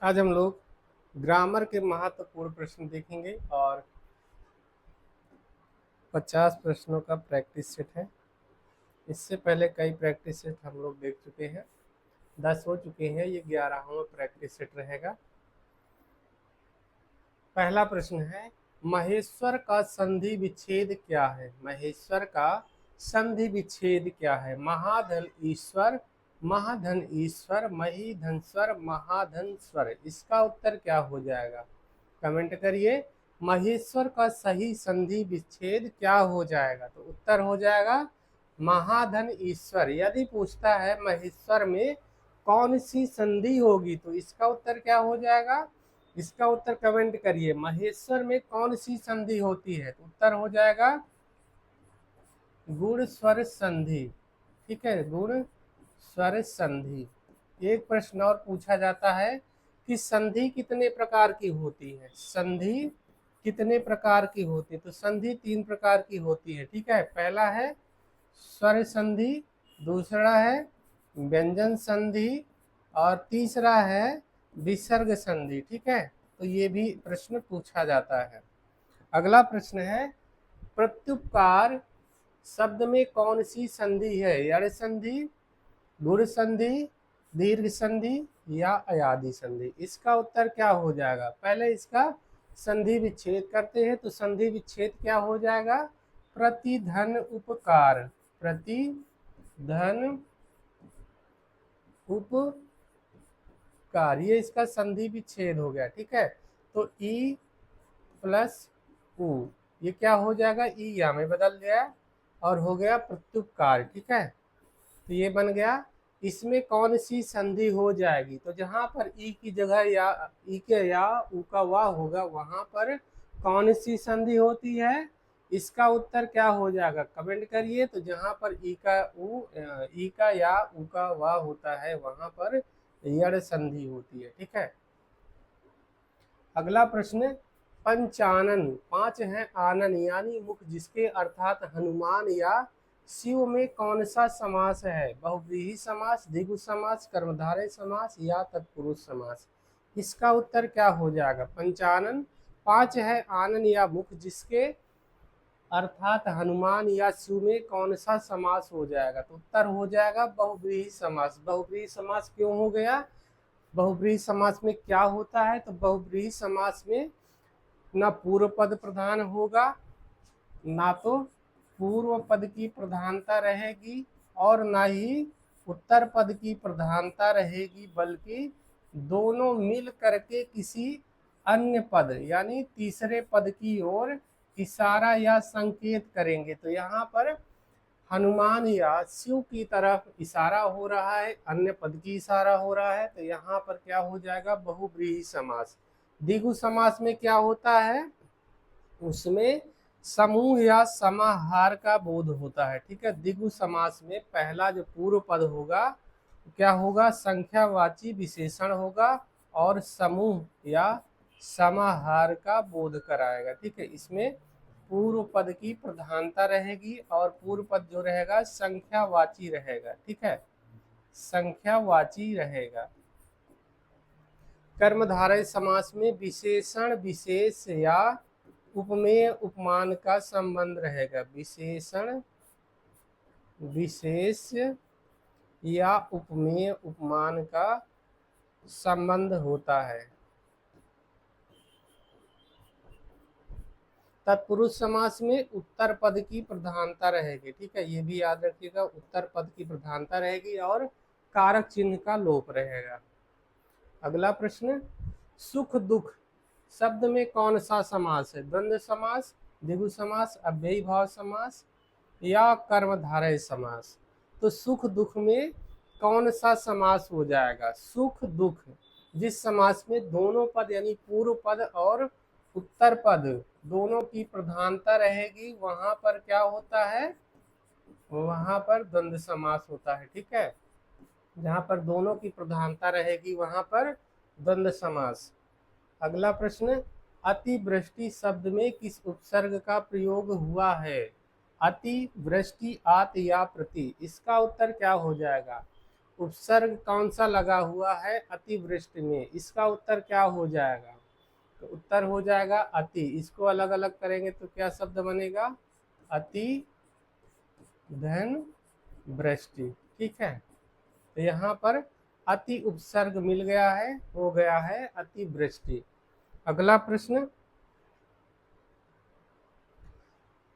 आज हम लोग ग्रामर के महत्वपूर्ण प्रश्न देखेंगे और 50 प्रश्नों का प्रैक्टिस सेट है। इससे पहले कई प्रैक्टिस सेट हम लोग देख चुके हैं, 10 हो चुके हैं, ये 11वां प्रैक्टिस सेट रहेगा। पहला प्रश्न है, महेश्वर का संधि विच्छेद क्या है? महेश्वर का संधि विच्छेद क्या है? महाधन ईश्वर, महाधन ईश्वर, महीधन स्वर, महाधन स्वर। इसका उत्तर क्या हो जाएगा? कमेंट करिए। महेश्वर का सही संधि विच्छेद क्या हो जाएगा? तो उत्तर हो जाएगा महाधन ईश्वर। यदि पूछता है महेश्वर में कौन सी संधि होगी तो इसका उत्तर क्या हो जाएगा? इसका उत्तर कमेंट करिए। महेश्वर में कौन सी संधि होती है? तो उत्तर हो जाएगा गुण स्वर संधि। ठीक है, गुण स्वर संधि। एक प्रश्न और पूछा जाता है कि संधि कितने प्रकार की होती है? संधि कितने प्रकार की होती है? तो संधि 3 प्रकार की होती है। ठीक है, पहला है स्वर संधि, दूसरा है व्यंजन संधि और तीसरा है विसर्ग संधि। ठीक है, तो ये भी प्रश्न पूछा जाता है। अगला प्रश्न है, प्रत्युपकार शब्द में कौन सी संधि है? यड़ संधि, गुण संधि, दीर्घ संधि या अयादि संधि। इसका उत्तर क्या हो जाएगा? पहले इसका संधि विच्छेद करते हैं। तो संधि विच्छेद क्या हो जाएगा? प्रतिधन उपकार, प्रतिधन उपकार, ये इसका संधि विच्छेद हो गया। ठीक है, तो ई प्लस उ, ये क्या हो जाएगा? ई या में बदल गया और हो गया प्रत्युपकार। ठीक है, तो ये बन गया। इसमें कौन सी संधि हो जाएगी? तो जहां पर ई की जगह या ई के या उ का वा होगा वहां पर कौन सी संधि होती है? इसका उत्तर क्या हो जाएगा? कमेंट करिए। तो जहां पर ई का या उ का वा होता है वहां पर यड़ संधि होती है। ठीक है, अगला प्रश्न, पंचानन, 5 है आनन यानी मुख जिसके अर्थात हनुमान या शिव में कौन सा समास है? बहुव्रीहि समास, द्विगु समास, कर्मधारय समास या तत्पुरुष समास। इसका उत्तर क्या हो जाएगा? पंचानन 5 है आनन या मुख जिसके अर्थात हनुमान या शिव में कौन सा समास हो जाएगा? तो उत्तर हो जाएगा बहुव्रीहि समास। बहुव्रीहि समास क्यों हो गया? बहुव्रीहि समास में क्या होता है? तो बहुव्रीहि समास में ना पूर्व पद प्रधान होगा, ना तो पूर्व पद की प्रधानता रहेगी और ना ही उत्तर पद की प्रधानता रहेगी, बल्कि दोनों मिल करके किसी अन्य पद यानी तीसरे पद की ओर इशारा या संकेत करेंगे। तो यहाँ पर हनुमान या शिव की तरफ इशारा हो रहा है, अन्य पद की इशारा हो रहा है, तो यहाँ पर क्या हो जाएगा? बहुव्रीहि समास। द्विगु समास में क्या होता है? उसमें समूह या समाहार का बोध होता है। ठीक है, द्विगु समास में पहला जो पूर्व पद होगा क्या होगा? संख्यावाची विशेषण होगा और समूह या समाहार का बोध कराएगा। ठीक है, इसमें पूर्व पद की प्रधानता रहेगी और पूर्व पद जो रहेगा संख्यावाची रहेगा। ठीक है, संख्यावाची रहेगा। कर्मधारय समास में विशेषण विशेष या उपमेय उपमान का संबंध रहेगा। विशेषण विशेष या उपमेय उपमान का संबंध होता है। तत्पुरुष समास में उत्तर पद की प्रधानता रहेगी। ठीक है, ये भी याद रखिएगा, उत्तर पद की प्रधानता रहेगी और कारक चिन्ह का लोप रहेगा। अगला प्रश्न, सुख दुख शब्द में कौन सा समास है? द्वंद्व समास, द्विगु समास, अव्ययी भाव समास या कर्मधारय समास। तो सुख दुख में कौन सा समास हो जाएगा? सुख दुख जिस समास में दोनों पद यानी पूर्व पद और उत्तर पद दोनों की प्रधानता रहेगी वहां पर क्या होता है? वहां पर द्वंद्व समास होता है। ठीक है, जहां पर दोनों की प्रधानता रहेगी वहां पर द्वंद्व समास। अगला प्रश्न, अतिवृष्टि शब्द में किस उपसर्ग का प्रयोग हुआ है? अति, वृष्टि, आत या प्रति। इसका उत्तर क्या हो जाएगा? उपसर्ग कौन सा लगा हुआ है अतिवृष्टि में, इसका उत्तर क्या हो जाएगा? तो उत्तर हो जाएगा अति। इसको अलग अलग करेंगे तो क्या शब्द बनेगा? अति धन वृष्टि। ठीक है, तो यहाँ पर अति उपसर्ग मिल गया है, हो गया है अतिवृष्टि। अगला प्रश्न,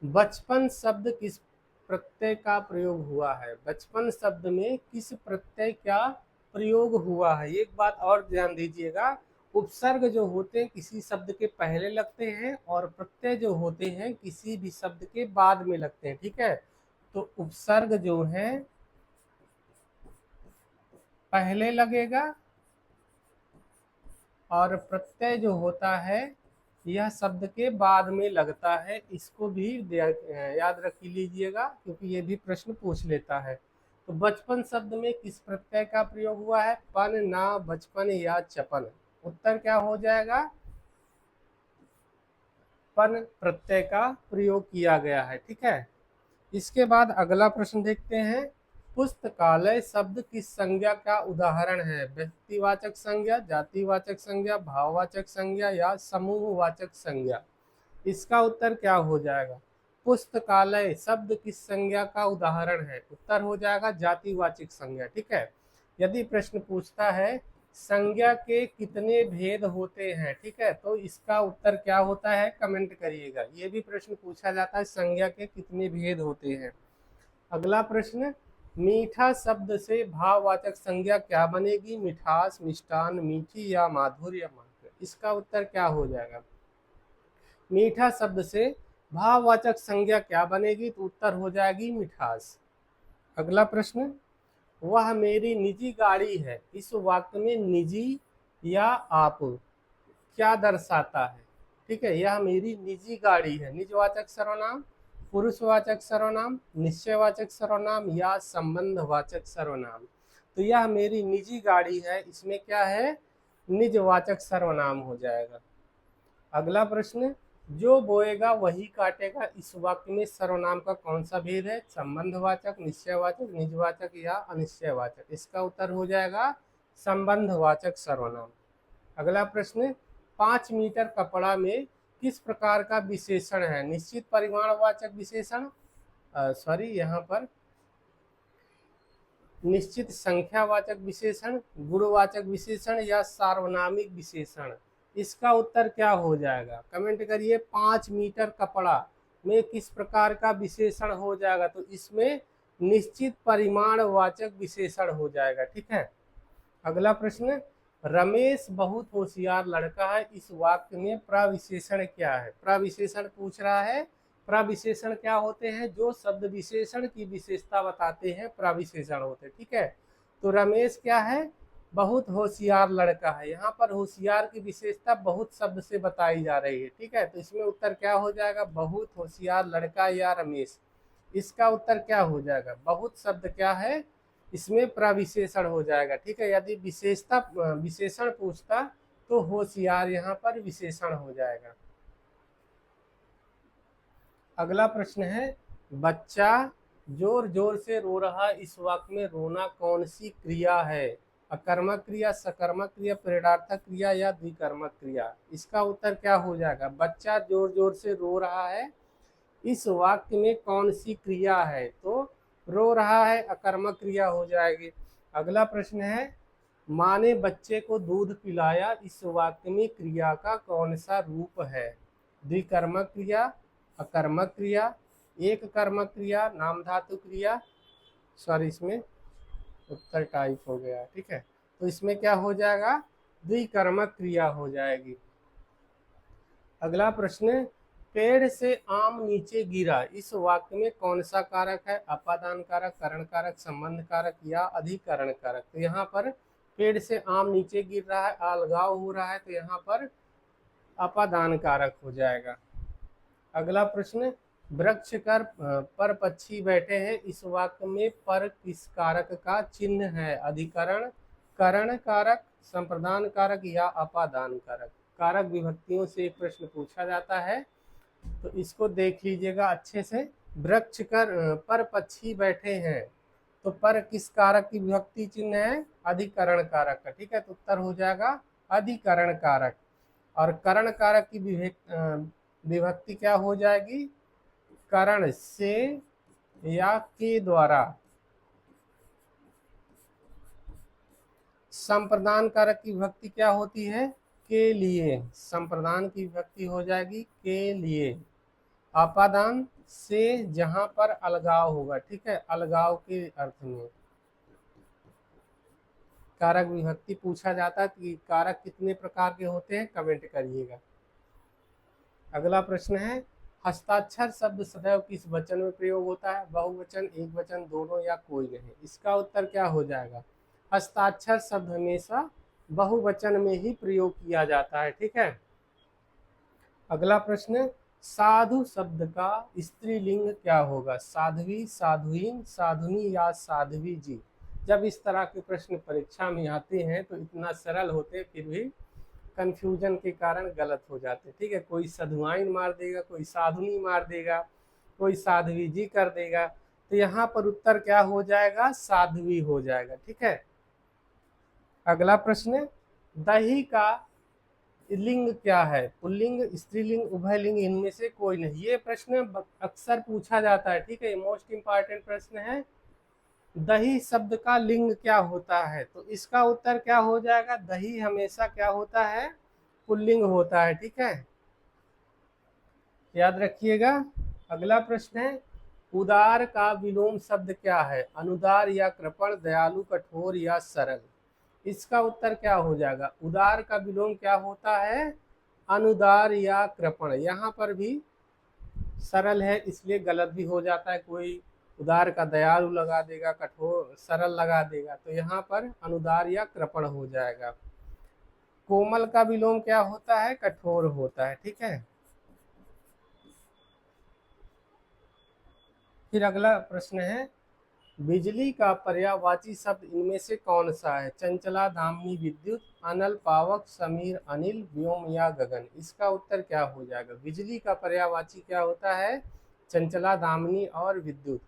बचपन शब्द किस प्रत्यय का प्रयोग हुआ है? बचपन शब्द में किस प्रत्यय का प्रयोग हुआ है? एक बात और ध्यान दीजिएगा, उपसर्ग जो होते हैं किसी शब्द के पहले लगते हैं और प्रत्यय जो होते हैं किसी भी शब्द के बाद में लगते हैं। ठीक है, तो उपसर्ग जो है पहले लगेगा और प्रत्यय जो होता है यह शब्द के बाद में लगता है। इसको भी याद रख लीजिएगा क्योंकि ये भी प्रश्न पूछ लेता है। तो बचपन शब्द में किस प्रत्यय का प्रयोग हुआ है? पन, ना, बचपन या चपन। उत्तर क्या हो जाएगा? पन प्रत्यय का प्रयोग किया गया है। ठीक है, इसके बाद अगला प्रश्न देखते हैं, पुस्तकालय शब्द किस संज्ञा का उदाहरण है? व्यक्तिवाचक संज्ञा, जातिवाचक संज्ञा, भाववाचक संज्ञा या समूहवाचक संज्ञा? इसका उत्तर क्या हो जाएगा? पुस्तकालय शब्द किस संज्ञा का उदाहरण है? उत्तर हो जाएगा जातिवाचक संज्ञा। ठीक है, यदि प्रश्न पूछता है संज्ञा के कितने भेद होते हैं, ठीक है, तो इसका उत्तर क्या होता है? कमेंट करिएगा। ये भी प्रश्न पूछा जाता है संज्ञा के कितने भेद होते हैं। अगला प्रश्न, मीठा शब्द से भाववाचक संज्ञा क्या बनेगी? मिठास, मिष्टान, मीठी या माधुर्य मात्र? इसका उत्तर क्या हो जाएगा? मीठा शब्द से भाववाचक संज्ञा क्या बनेगी? तो उत्तर हो जाएगी मिठास। अगला प्रश्न, वह मेरी निजी गाड़ी है, इस वाक्य में निजी या आप क्या दर्शाता है? ठीक है, यह मेरी निजी गाड़ी है, निजवाचक सर्वनाम, पुरुषवाचक सर्वनाम, निश्चयवाचक सर्वनाम या संबंधवाचक सर्वनाम? तो यह मेरी निजी गाड़ी है, इसमें क्या है? निजवाचक सर्वनाम हो जाएगा। अगला प्रश्न, जो बोएगा वही काटेगा, इस वाक्य में सर्वनाम का कौन सा भेद है? संबंधवाचक, निश्चयवाचक, निजवाचक या अनिश्चयवाचक? इसका उत्तर हो जाएगा संबंधवाचक सर्वनाम। अगला प्रश्न, 5 मीटर कपड़ा में किस प्रकार का विशेषण है? निश्चित परिमाणवाचक विशेषण, यहाँ पर निश्चित संख्यावाचक विशेषण, गुणवाचक विशेषण या सार्वनामिक विशेषण? इसका उत्तर क्या हो जाएगा? कमेंट करिए। 5 मीटर कपड़ा में किस प्रकार का विशेषण हो जाएगा? तो इसमें निश्चित परिमाणवाचक विशेषण हो जाएगा। ठीक है, अगला प्रश्न, रमेश बहुत होशियार लड़का है, इस वाक्य में प्रविशेषण क्या है? प्रविशेषण पूछ रहा है। प्रविशेषण क्या होते हैं? जो शब्द विशेषण की विशेषता बताते हैं प्रविशेषण होते हैं। ठीक है, तो रमेश क्या है? बहुत होशियार लड़का है। यहाँ पर होशियार की विशेषता बहुत शब्द से बताई जा रही है। ठीक है, तो इसमें उत्तर क्या हो जाएगा? बहुत होशियार लड़का या रमेश? इसका उत्तर क्या हो जाएगा? बहुत शब्द क्या है? इसमें प्रविशेषण हो जाएगा। ठीक है, यदि विशेषण पूछता तो होशियार यहाँ पर विशेषण हो जाएगा। अगला प्रश्न है, बच्चा जोर जोर से रो रहा, इस वाक्य में रोना कौन सी क्रिया है? अकर्मक क्रिया, सकर्मक क्रिया, प्रेरणार्थक क्रिया या द्विकर्मक क्रिया? इसका उत्तर क्या हो जाएगा? बच्चा जोर जोर से रो रहा है, इस वाक्य में कौन सी क्रिया है? तो रो रहा है अकर्मक क्रिया हो जाएगी। अगला प्रश्न है, माँ ने बच्चे को दूध पिलाया, इस वाक्य में क्रिया का कौन सा रूप है? द्विकर्मक क्रिया, अकर्मक क्रिया, एक कर्मक क्रिया, नाम धातु क्रिया? इसमें उत्तर टाइप हो गया। ठीक है, तो इसमें क्या हो जाएगा? द्विकर्मक क्रिया हो जाएगी। अगला प्रश्न, पेड़ से आम नीचे गिरा, इस वाक्य में कौन सा कारक है? अपादान कारक, करण कारक, संबंध कारक या अधिकरण कारक? तो यहाँ पर पेड़ से आम नीचे गिर रहा है, अलगाव हो रहा है, तो यहाँ पर अपादान कारक हो जाएगा। अगला प्रश्न, वृक्ष पर पक्षी बैठे हैं, इस वाक्य में पर किस कारक का चिन्ह है? अधिकरण, करण कारक, संप्रदान कारक या अपादान कारक? कारक विभक्तियों से एक प्रश्न पूछा जाता है, तो इसको देख लीजिएगा अच्छे से। वृक्ष पर पक्षी बैठे हैं, तो पर किस कारक की विभक्ति चिन्ह है? अधिकरण कारक का। ठीक है, तो उत्तर हो जाएगा अधिकरण कारक। और करण कारक की विभक्ति क्या हो जाएगी? करण से या के द्वारा। संप्रदान कारक की विभक्ति क्या होती है? के लिए। संप्रदान की विभक्ति हो जाएगी के लिए। आपादान से जहां पर अलगाव होगा। ठीक है, अलगाव के अर्थ में कारक विभक्ति पूछा जाता है। कि कारक कितने प्रकार के होते हैं? कमेंट करिएगा। अगला प्रश्न है, हस्ताक्षर शब्द सदैव किस वचन में प्रयोग होता है? बहुवचन, एक वचन, दोनों या कोई नहीं? इसका उत्तर क्या हो जाएगा? हस्ताक्षर शब्द हमेशा बहुवचन में ही प्रयोग किया जाता है। ठीक है। अगला प्रश्न, साधु शब्द का स्त्रीलिंग क्या होगा? साध्वी, साधुइन, साधुनी या साध्वी जी? जब इस तरह के प्रश्न परीक्षा में आते हैं तो इतना सरल होते फिर भी कंफ्यूजन के कारण गलत हो जाते। ठीक है, कोई साधुआइन मार देगा, कोई साधुनी मार देगा, कोई साध्वी जी कर देगा। तो यहाँ पर उत्तर क्या हो जाएगा? साध्वी हो जाएगा। ठीक है। अगला प्रश्न, दही का लिंग क्या है? पुल्लिंग, स्त्रीलिंग, उभयलिंग, इनमें से कोई नहीं? ये प्रश्न अक्सर पूछा जाता है। ठीक है, मोस्ट इंपॉर्टेंट प्रश्न है। दही शब्द का लिंग क्या होता है? तो इसका उत्तर क्या हो जाएगा? दही हमेशा क्या होता है? पुल्लिंग होता है। ठीक है, याद रखिएगा। अगला प्रश्न है, उदार का विलोम शब्द क्या है? अनुदार या कृपण, दयालु, कठोर या सरल? इसका उत्तर क्या हो जाएगा? उदार का विलोम क्या होता है? अनुदार या कृपण। यहाँ पर भी सरल है इसलिए गलत भी हो जाता है। कोई उदार का दयालु लगा देगा, कठोर सरल लगा देगा, तो यहाँ पर अनुदार या कृपण हो जाएगा। कोमल का विलोम क्या होता है? कठोर होता है। ठीक है। फिर अगला प्रश्न है, बिजली का पर्यायवाची शब्द इनमें से कौन सा है? चंचला, धामनी, विद्युत, अनल, पावक, समीर, अनिल, व्योम या गगन? इसका उत्तर क्या हो जाएगा? बिजली का पर्यायवाची क्या होता है? चंचला, धामनी और विद्युत।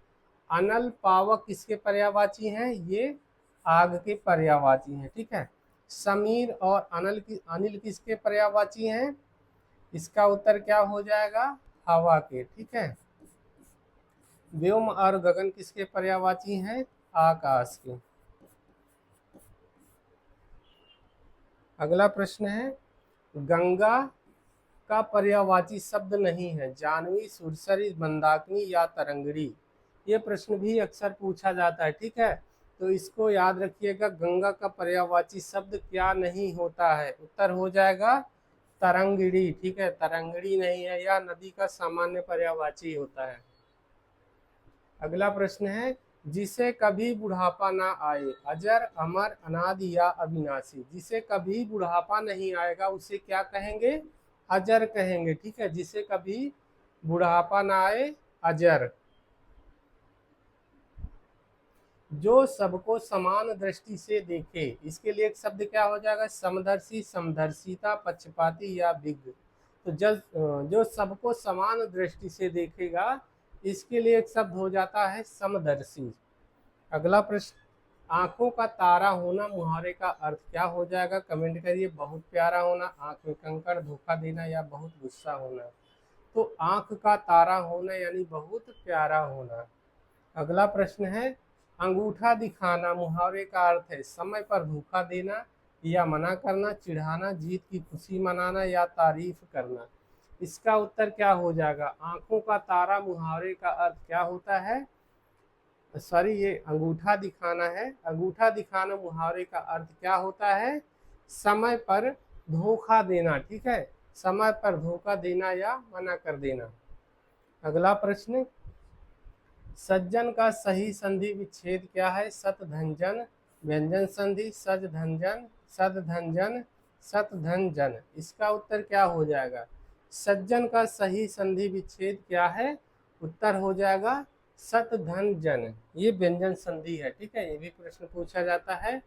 अनल, पावक किसके पर्यायवाची हैं? ये आग के पर्यायवाची हैं। ठीक है। समीर और अनिल किसके पर्यायवाची हैं? इसका उत्तर क्या हो जाएगा? हवा के। ठीक है। व्योम और गगन किसके पर्यायवाची हैं? आकाश के। अगला प्रश्न है, गंगा का पर्यायवाची शब्द नहीं है? जानवी, सुरसरी, मंदाकिनी या तरंगड़ी? ये प्रश्न भी अक्सर पूछा जाता है। ठीक है, तो इसको याद रखिएगा। गंगा का पर्यायवाची शब्द क्या नहीं होता है? उत्तर हो जाएगा तरंगिणी। ठीक है, तरंगिणी नहीं है, यह नदी का सामान्य पर्यायवाची होता है। अगला प्रश्न है, जिसे कभी बुढ़ापा ना आए? अजर, अमर, अनादि या अविनाशी? जिसे कभी बुढ़ापा नहीं आएगा उसे क्या कहेंगे? अजर कहेंगे। ठीक है, जिसे कभी बुढ़ापा ना आए, अजर। जो सबको समान दृष्टि से देखे, इसके लिए एक शब्द क्या हो जाएगा? समदर्शी, समदर्शिता, पक्षपाती या विज्ञ? तो जो सबको समान दृष्टि से देखेगा, इसके लिए एक शब्द हो जाता है समदर्शी। अगला प्रश्न, आंखों का तारा होना मुहावरे का अर्थ क्या हो जाएगा? कमेंट करिए। बहुत प्यारा होना, आंख में कंकड़, धोखा देना या बहुत गुस्सा होना? तो आंख का तारा होना यानी बहुत प्यारा होना। अगला प्रश्न है, अंगूठा दिखाना मुहावरे का अर्थ है समय पर धोखा देना या मना करना, चिढ़ाना, जीत की खुशी मनाना या तारीफ करना? इसका उत्तर क्या हो जाएगा? आंखों का तारा मुहावरे का अर्थ क्या होता है? सॉरी, ये अंगूठा दिखाना है। अंगूठा दिखाना मुहावरे का अर्थ क्या होता है? समय पर धोखा देना। ठीक है, समय पर धोखा देना या मना कर देना। अगला प्रश्न, सज्जन का सही संधि विच्छेद क्या है? सत धन जन, व्यंजन संधि, सज धन जन, सद धन जन, सत धन जन? इसका उत्तर क्या हो जाएगा? सज्जन का सही संधि विच्छेद क्या है? उत्तर हो जाएगा सत धन जन। ये व्यंजन संधि है। ठीक है, ये भी प्रश्न पूछा जाता है।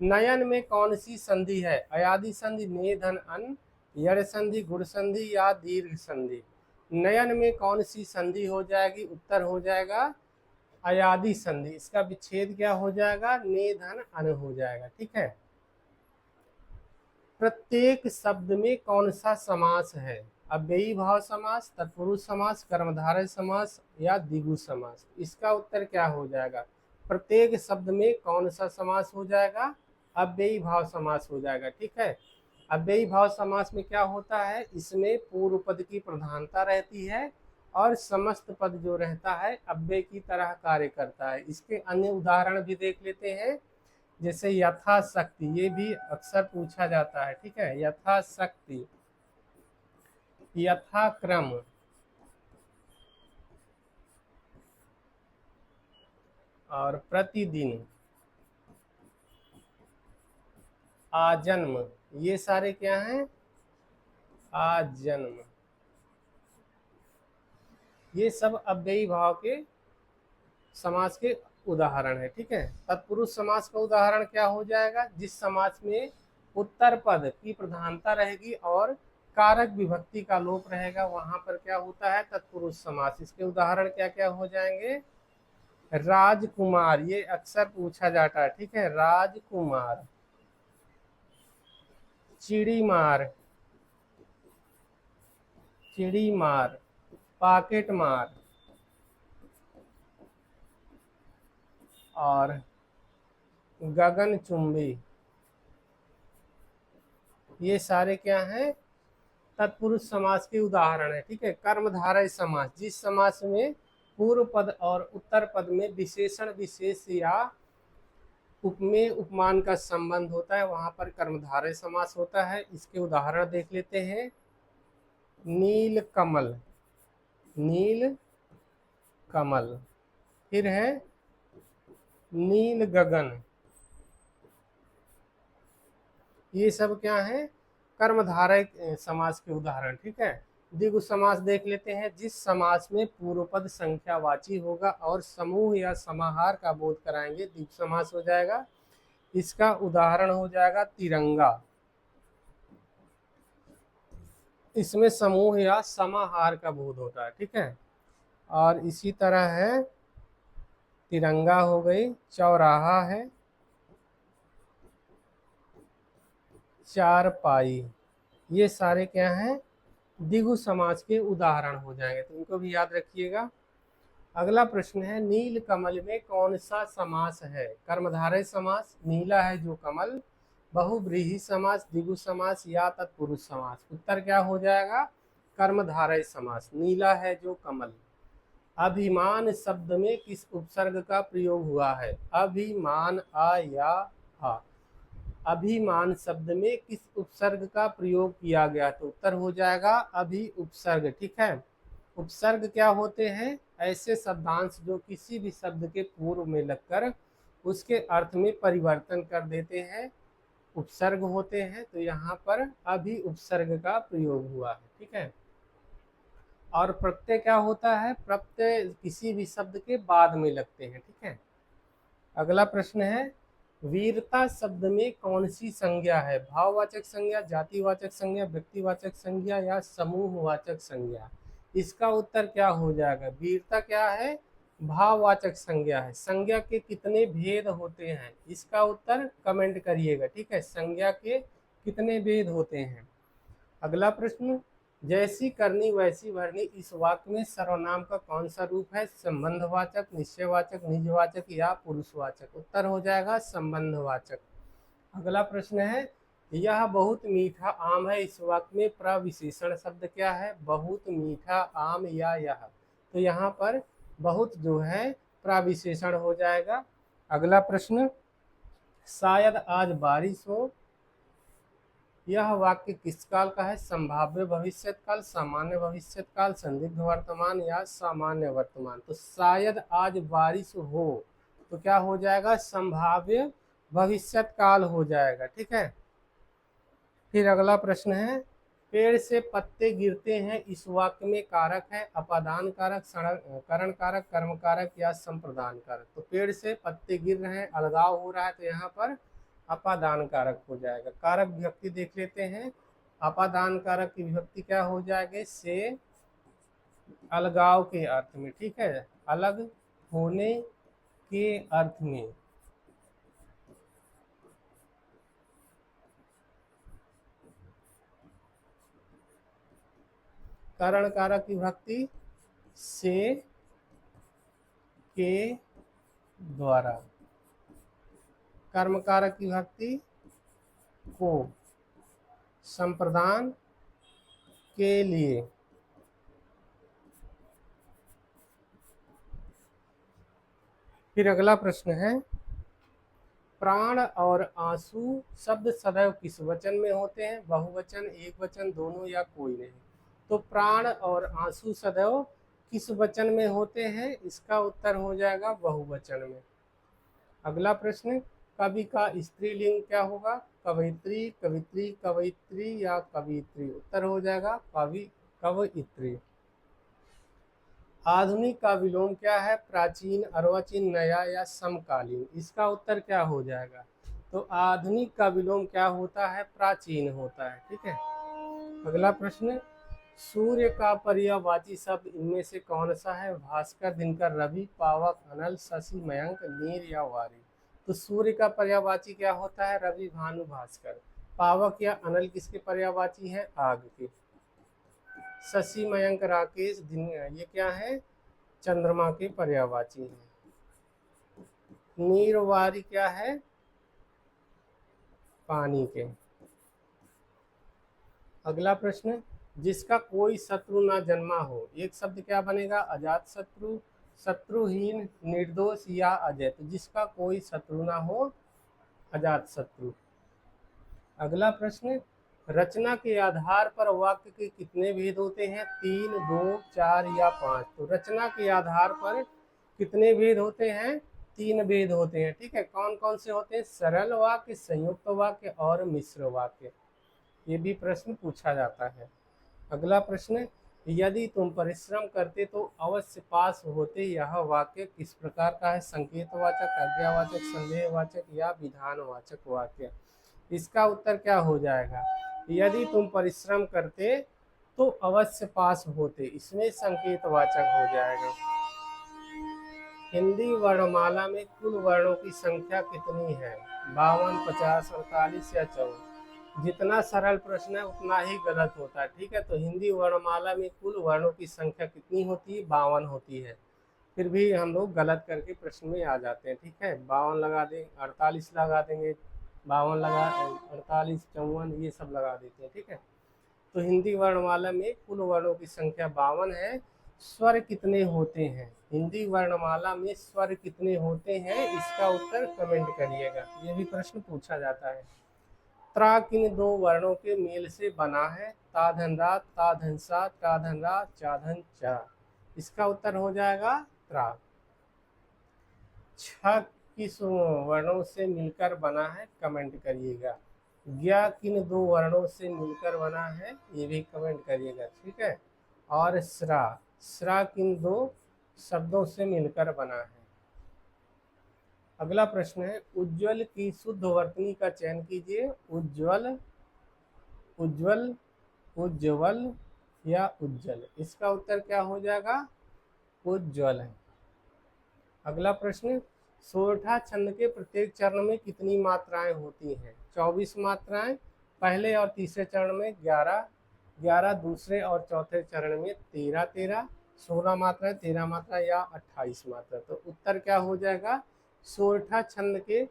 नयन में कौन सी संधि है? अयादि संधि, ने धन अन, यड़ संधि, गुण संधि या दीर्घ संधि? नयन में कौन सी संधि हो जाएगी? उत्तर हो जाएगा अयादि संधि, इसका विच्छेद क्या हो जाएगा, ने धन अन हो जाएगा। ठीक है। प्रत्येक शब्द में कौन सा समास है, अव्ययी भाव समास, तत्पुरुष समास, कर्मधारय समास या द्विगु समास। इसका उत्तर क्या हो जाएगा, प्रत्येक शब्द में कौन सा समास हो जाएगा, अव्ययी भाव समास हो जाएगा। ठीक है। अव्ययी भाव समास में क्या होता है, इसमें पूर्व पद की प्रधानता रहती है और समस्त पद जो रहता है अव्यय की तरह कार्य करता है। इसके अन्य उदाहरण भी देख लेते हैं, जैसे यथाशक्ति, ये भी अक्सर पूछा जाता है। ठीक है। यथाशक्ति, यथाक्रम, और प्रतिदिन, आजन्म, ये सारे क्या हैं, आजन्म, ये सब अव्ययी भाव के समास के उदाहरण है। ठीक है। तत्पुरुष समास का उदाहरण क्या हो जाएगा, जिस समास में उत्तर पद की प्रधानता रहेगी और कारक विभक्ति का लोप रहेगा, वहां पर क्या होता है, तत्पुरुष समास। इसके उदाहरण क्या क्या हो जाएंगे, राजकुमार, ये अक्सर पूछा जाता है। ठीक है। राजकुमार, चिड़ीमार, चिड़ीमार, पॉकेट मार, और गगनचुंबी, ये सारे क्या हैं, तत्पुरुष समास के उदाहरण है। ठीक है। कर्मधारय समास, जिस समास में पूर्व पद और उत्तर पद में विशेषण विशेष या उपमेय उपमान का संबंध होता है, वहां पर कर्मधारय समास होता है। इसके उदाहरण देख लेते हैं, नील कमल, नील कमल, फिर है नील गगन, ये सब क्या है, कर्मधारय समास के उदाहरण। ठीक है। द्विगु समास देख लेते हैं, जिस समास में पूर्व पद संख्यावाची होगा और समूह या समाहार का बोध कराएंगे, द्विगु समास हो जाएगा। इसका उदाहरण हो जाएगा तिरंगा, इसमें समूह या समाहार का बोध होता है। ठीक है। और इसी तरह है, तिरंगा हो गई, चौराहा है, चारपाई, ये सारे क्या हैं, द्विगु समास के उदाहरण हो जाएंगे, तो इनको भी याद रखिएगा। अगला प्रश्न है, नील कमल में कौन सा समास है, कर्मधारय समास, नीला है जो कमल, बहुव्रीहि समास, द्विगु समास या तत्पुरुष समास। उत्तर क्या हो जाएगा, कर्मधारय समास, नीला है जो कमल। अभिमान शब्द में किस उपसर्ग का प्रयोग हुआ है, अभिमान, आ या हा, अभिमान शब्द में किस उपसर्ग का प्रयोग किया गया, तो उत्तर हो जाएगा अभि उपसर्ग। ठीक है। उपसर्ग क्या होते हैं, ऐसे शब्दांश जो किसी भी शब्द के पूर्व में लगकर उसके अर्थ में परिवर्तन कर देते हैं, उपसर्ग होते हैं। तो यहाँ पर अभि उपसर्ग का प्रयोग हुआ है। ठीक है। और प्रत्यय क्या होता है, प्रत्यय किसी भी शब्द के बाद में लगते हैं। ठीक है। अगला प्रश्न है, वीरता शब्द में कौन सी संज्ञा है, भाववाचक संज्ञा, जातिवाचक संज्ञा, व्यक्तिवाचक संज्ञा या समूहवाचक संज्ञा। इसका उत्तर क्या हो जाएगा, वीरता क्या है, भाववाचक संज्ञा है। संज्ञा के कितने भेद होते हैं, इसका उत्तर कमेंट करिएगा। ठीक है। संज्ञा के कितने भेद होते हैं। अगला प्रश्न, जैसी करनी वैसी भरनी, इस वाक्य में सर्वनाम का कौन सा रूप है, संबंधवाचक, निश्चयवाचक, निजवाचक या पुरुषवाचक। उत्तर हो जाएगा संबंधवाचक। अगला प्रश्न है, यह बहुत मीठा आम है, इस वाक्य में प्रविशेषण शब्द क्या है, बहुत मीठा आम या यह। तो यहाँ पर बहुत जो है प्रविशेषण हो जाएगा। अगला प्रश्न, शायद आज बारिश हो, यह वाक्य किस काल का है, संभाव्य भविष्यत काल, सामान्य भविष्यत काल, संदिग्ध वर्तमान या सामान्य वर्तमान। तो शायद आज बारिश हो, तो क्या हो जाएगा, संभाव्य भविष्यत काल हो जाएगा। ठीक है। फिर अगला प्रश्न है, पेड़ से पत्ते गिरते हैं, इस वाक्य में कारक है, अपादान कारक, करण कारक, कर्म कारक या संप्रदान कारक। तो पेड़ से पत्ते गिर रहे हैं, अलगाव हो रहा है, तो यहाँ पर अपादान कारक हो जाएगा। कारक विभक्ति देख लेते हैं, अपादान कारक की विभक्ति क्या हो जाएगी, से अलगाव के अर्थ में। ठीक है। अलग होने के अर्थ में करण कारक विभक्ति से के द्वारा, कर्म कारक विभक्ति को संप्रदान के लिए, फिर अगला प्रश्न है प्राण और आंसू शब्द सदैव किस वचन में होते हैं? बहुवचन, एक वचन, दोनों या कोई नहीं? तो प्राण और आंसू सदैव किस वचन में होते हैं? इसका उत्तर हो जाएगा बहुवचन में। अगला प्रश्न कवि का स्त्रीलिंग क्या होगा? कवयित्री, कवित्री, कवयित्री या कवियत्री? उत्तर हो जाएगा कवयित्री। आधुनिक का विलोम क्या है? प्राचीन, अर्वाचीन, नया या समकालीन? इसका उत्तर क्या हो जाएगा? तो आधुनिक का विलोम क्या होता है? प्राचीन होता है। ठीक है। अगला प्रश्न सूर्य का पर्यायवाची शब्द इनमें से कौन सा है? भास्कर, दिनकर, रवि, पावक, अनल, शशि, मयंक, नीर या वारी? तो सूर्य का पर्यायवाची क्या होता है? रवि, भानु, भास्कर। पावक या अनल किसके पर्यायवाची है? आग के। शशि, मयंक, राकेश, दिन ये क्या है? चंद्रमा के पर्यायवाची है। नीर, वारी क्या है? पानी के। अगला प्रश्न जिसका कोई शत्रु ना जन्मा हो, एक शब्द क्या बनेगा? अजात शत्रु, शत्रुहीन, निर्दोष या अजय? तो जिसका कोई शत्रु ना हो, अजात शत्रु। अगला प्रश्न रचना के आधार पर वाक्य के कितने भेद होते हैं? 3, 2, 4 या 5? तो रचना के आधार पर कितने भेद होते हैं? 3 भेद होते हैं। ठीक है। कौन कौन से होते हैं? सरल वाक्य, संयुक्त वाक्य और मिश्र वाक्य। ये भी प्रश्न पूछा जाता है। अगला प्रश्न यदि तुम परिश्रम करते तो अवश्य पास होते, यह वाक्य किस प्रकार का है? संकेतवाचक, आज्ञावाचक, संदेहवाचक या विधानवाचक वाक्य? इसका उत्तर क्या हो जाएगा? यदि तुम परिश्रम करते तो अवश्य पास होते, इसमें संकेतवाचक हो जाएगा। हिंदी वर्णमाला में कुल वर्णों की संख्या कितनी है? 52, 50, 48 या 54? जितना सरल प्रश्न है उतना ही गलत होता है। ठीक है। तो हिंदी वर्णमाला में कुल वर्णों की संख्या कितनी होती है? 52 होती है। फिर भी हम लोग गलत करके प्रश्न में आ जाते हैं। ठीक है। 52 लगा दें, 48 लगा देंगे, 52 लगा, 48, 54 ये सब लगा देते हैं। ठीक है। तो हिंदी वर्णमाला में कुल वर्णों की संख्या 52 है। स्वर कितने होते हैं? हिंदी वर्णमाला में स्वर कितने होते हैं? इसका उत्तर कमेंट करिएगा। ये भी प्रश्न पूछा जाता है। त्रा किन 2 वर्णों के मेल से बना है? ता धन रा, ता धन सा, ता धन रा, चा धन चा? इसका उत्तर हो जाएगा त्रा। छ किस वर्णों से मिलकर बना है? कमेंट करिएगा। ज्ञा किन 2 वर्णों से मिलकर बना है? ये भी कमेंट करिएगा। ठीक है। और श्रा, श्रा किन 2 शब्दों से मिलकर बना है? अगला प्रश्न है उज्ज्वल की शुद्ध वर्तनी का चयन कीजिए। उज्ज्वल, उज्ज्वल, उज्ज्वल या उज्जवल? इसका उत्तर क्या हो जाएगा? उज्ज्वल है। अगला प्रश्न सोरठा छंद के प्रत्येक चरण में कितनी मात्राएं होती हैं? 24 मात्राएं। पहले और तीसरे चरण में 11, 11 दूसरे और चौथे चरण में 13, 13, 16 मात्राएं, 13 मात्रा या 28 मात्रा? तो उत्तर क्या हो जाएगा? सोरठा छंद के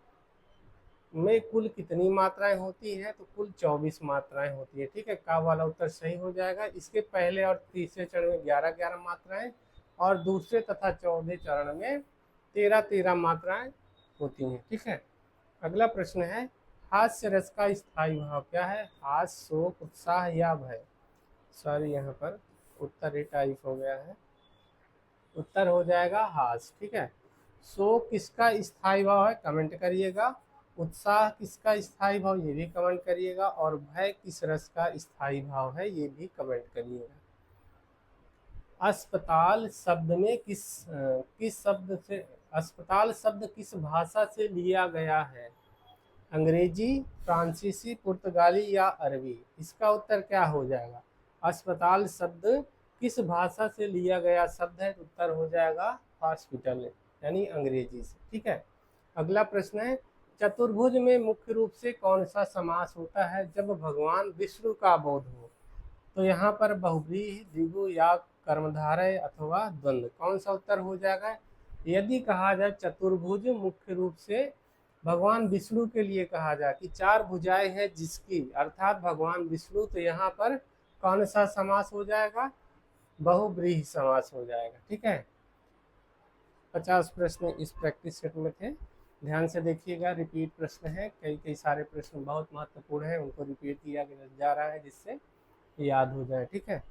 में कुल कितनी मात्राएं होती है? तो कुल 24 मात्राएं होती है। ठीक है। का वाला उत्तर सही हो जाएगा। इसके पहले और तीसरे चरण में 11, 11 मात्राएं और दूसरे तथा चौथे चरण में 13, 13 मात्राएं होती हैं। ठीक है। अगला प्रश्न है हास्य रस का स्थायी भाव क्या है? हास्य, शोक, उत्साह या भय? सॉरी, यहाँ पर उत्तर ही टाइप हो गया है। उत्तर हो जाएगा हास्य। ठीक है। शोक किसका स्थायी भाव है? कमेंट करिएगा। उत्साह किसका स्थायी भाव? ये भी कमेंट करिएगा। और भय किस रस का स्थायी भाव है? ये भी कमेंट करिएगा। अस्पताल शब्द में किस शब्द से, अस्पताल शब्द किस भाषा से लिया गया है? अंग्रेजी, फ्रांसीसी, पुर्तगाली या अरबी? इसका उत्तर क्या हो जाएगा? अस्पताल शब्द किस भाषा से लिया गया शब्द है? उत्तर हो जाएगा हॉस्पिटल। यानी अंग्रेजी से। ठीक है, अगला प्रश्न है, चतुर्भुज में मुख्य रूप से कौन सा समास होता है जब भगवान विष्णु का बोध हो? तो यहाँ पर बहुव्रीहि, द्विगु या कर्मधारय अथवा द्वंद्व, कौन सा उत्तर हो जाएगा? यदि कहा जाए चतुर्भुज मुख्य रूप से भगवान विष्णु के लिए कहा जाए कि चार भुजाएं हैं जिसकी, अर्थात भगवान विष्णु, तो यहाँ पर कौन सा समास हो जाएगा? बहुव्रीहि समास हो जाएगा। ठीक है, 50 प्रश्न इस प्रैक्टिस सेट में थे, ध्यान से देखिएगा। रिपीट प्रश्न है, कई सारे प्रश्न बहुत महत्वपूर्ण है, उनको रिपीट किया जा रहा है जिससे याद हो जाए। ठीक है।